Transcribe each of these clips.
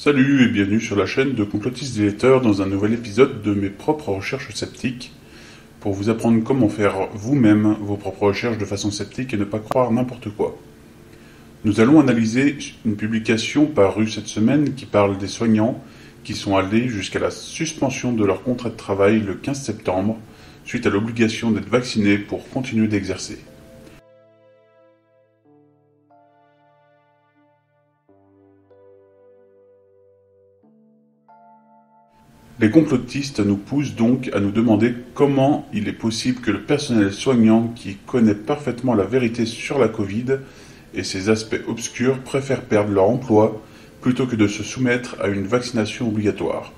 Salut et bienvenue sur la chaîne de Complotiste Déléteur dans un nouvel épisode de mes propres recherches sceptiques pour vous apprendre comment faire vous-même vos propres recherches de façon sceptique et ne pas croire n'importe quoi. Nous allons analyser une publication parue cette semaine qui parle des soignants qui sont allés jusqu'à la suspension de leur contrat de travail le 15 septembre suite à l'obligation d'être vaccinés pour continuer d'exercer. Les complotistes nous poussent donc à nous demander comment il est possible que le personnel soignant qui connaît parfaitement la vérité sur la Covid et ses aspects obscurs préfère perdre leur emploi plutôt que de se soumettre à une vaccination obligatoire.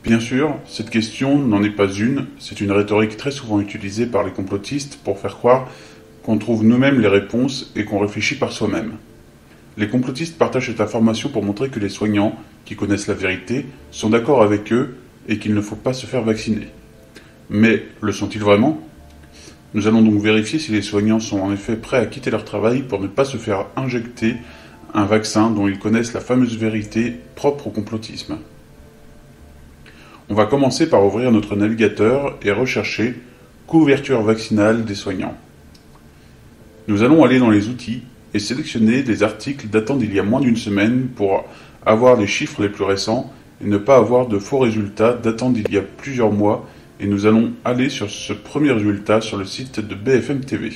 Bien sûr, cette question n'en est pas une, c'est une rhétorique très souvent utilisée par les complotistes pour faire croire qu'on trouve nous-mêmes les réponses et qu'on réfléchit par soi-même. Les complotistes partagent cette information pour montrer que les soignants, qui connaissent la vérité, sont d'accord avec eux et qu'il ne faut pas se faire vacciner. Mais le sont-ils vraiment ? Nous allons donc vérifier si les soignants sont en effet prêts à quitter leur travail pour ne pas se faire injecter un vaccin dont ils connaissent la fameuse vérité propre au complotisme. On va commencer par ouvrir notre navigateur et rechercher « Couverture vaccinale des soignants ». Nous allons aller dans les outils et sélectionner des articles datant d'il y a moins d'une semaine pour avoir les chiffres les plus récents et ne pas avoir de faux résultats datant d'il y a plusieurs mois, et nous allons aller sur ce premier résultat sur le site de BFM TV.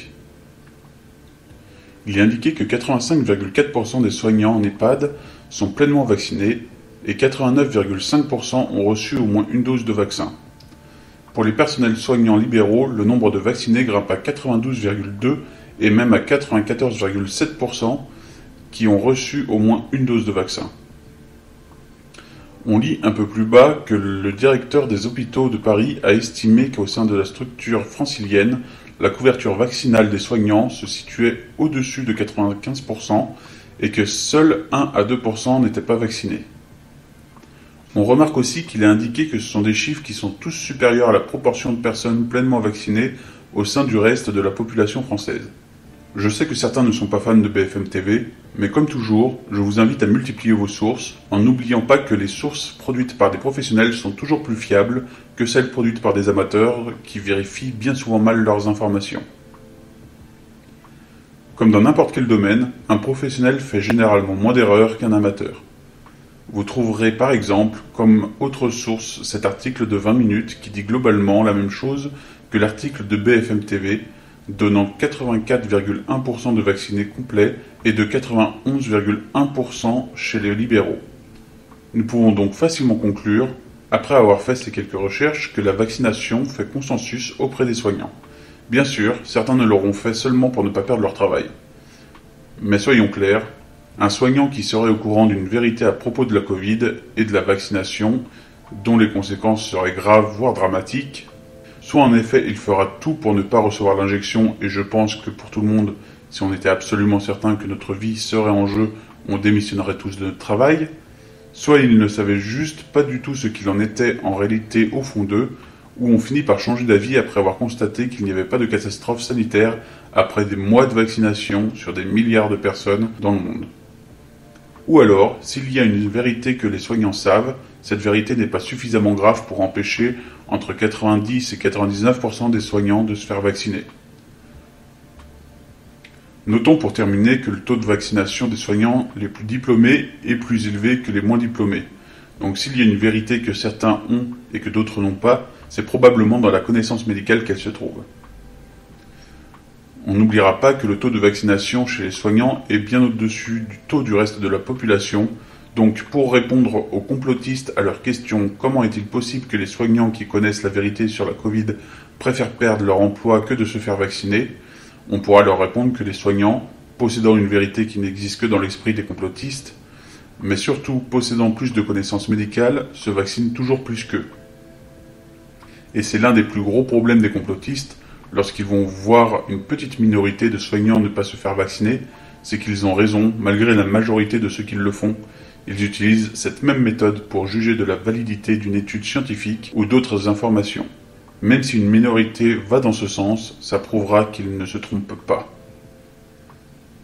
Il est indiqué que 85,4% des soignants en EHPAD sont pleinement vaccinés et 89,5% ont reçu au moins une dose de vaccin. Pour les personnels soignants libéraux, le nombre de vaccinés grimpe à 92,2% et même à 94,7% qui ont reçu au moins une dose de vaccin. On lit un peu plus bas que le directeur des hôpitaux de Paris a estimé qu'au sein de la structure francilienne, la couverture vaccinale des soignants se situait au-dessus de 95% et que seuls 1 à 2% n'étaient pas vaccinés. On remarque aussi qu'il est indiqué que ce sont des chiffres qui sont tous supérieurs à la proportion de personnes pleinement vaccinées au sein du reste de la population française. Je sais que certains ne sont pas fans de BFM TV, mais comme toujours, je vous invite à multiplier vos sources, en n'oubliant pas que les sources produites par des professionnels sont toujours plus fiables que celles produites par des amateurs qui vérifient bien souvent mal leurs informations. Comme dans n'importe quel domaine, un professionnel fait généralement moins d'erreurs qu'un amateur. Vous trouverez par exemple comme autre source cet article de 20 minutes qui dit globalement la même chose que l'article de BFM TV, donnant 84,1% de vaccinés complets et de 91,1% chez les libéraux. Nous pouvons donc facilement conclure, après avoir fait ces quelques recherches, que la vaccination fait consensus auprès des soignants. Bien sûr, certains ne l'auront fait seulement pour ne pas perdre leur travail. Mais soyons clairs, un soignant qui serait au courant d'une vérité à propos de la Covid et de la vaccination, dont les conséquences seraient graves voire dramatiques, soit en effet il fera tout pour ne pas recevoir l'injection, et je pense que pour tout le monde, si on était absolument certain que notre vie serait en jeu, on démissionnerait tous de notre travail, soit il ne savait juste pas du tout ce qu'il en était en réalité au fond d'eux, ou on finit par changer d'avis après avoir constaté qu'il n'y avait pas de catastrophe sanitaire après des mois de vaccination sur des milliards de personnes dans le monde. Ou alors, s'il y a une vérité que les soignants savent, cette vérité n'est pas suffisamment grave pour empêcher entre 90 et 99% des soignants de se faire vacciner. Notons pour terminer que le taux de vaccination des soignants les plus diplômés est plus élevé que les moins diplômés. Donc s'il y a une vérité que certains ont et que d'autres n'ont pas, c'est probablement dans la connaissance médicale qu'elle se trouve. On n'oubliera pas que le taux de vaccination chez les soignants est bien au-dessus du taux du reste de la population. Donc, pour répondre aux complotistes à leur question « Comment est-il possible que les soignants qui connaissent la vérité sur la Covid préfèrent perdre leur emploi que de se faire vacciner ?», on pourra leur répondre que les soignants, possédant une vérité qui n'existe que dans l'esprit des complotistes, mais surtout possédant plus de connaissances médicales, se vaccinent toujours plus qu'eux. Et c'est l'un des plus gros problèmes des complotistes, lorsqu'ils vont voir une petite minorité de soignants ne pas se faire vacciner, c'est qu'ils ont raison, malgré la majorité de ceux qui le font. Ils utilisent cette même méthode pour juger de la validité d'une étude scientifique ou d'autres informations. Même si une minorité va dans ce sens, ça prouvera qu'ils ne se trompent pas.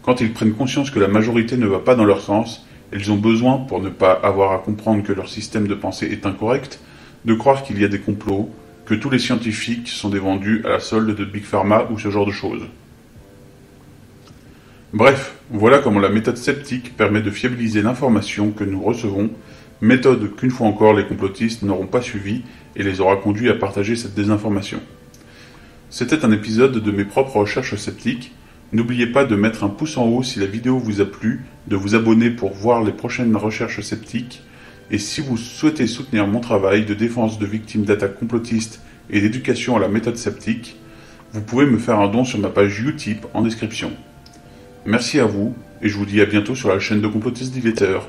Quand ils prennent conscience que la majorité ne va pas dans leur sens, Elles ont besoin, pour ne pas avoir à comprendre que leur système de pensée est incorrect, de croire qu'il y a des complots, que tous les scientifiques sont des vendus à la solde de Big Pharma ou ce genre de choses. Bref, voilà comment la méthode sceptique permet de fiabiliser l'information que nous recevons, méthode qu'une fois encore les complotistes n'auront pas suivie et les aura conduits à partager cette désinformation. C'était un épisode de mes propres recherches sceptiques. N'oubliez pas de mettre un pouce en haut si la vidéo vous a plu, de vous abonner pour voir les prochaines recherches sceptiques, et si vous souhaitez soutenir mon travail de défense de victimes d'attaques complotistes et d'éducation à la méthode sceptique, vous pouvez me faire un don sur ma page Utip en description. Merci à vous, et je vous dis à bientôt sur la chaîne de Complotiste Divéteur.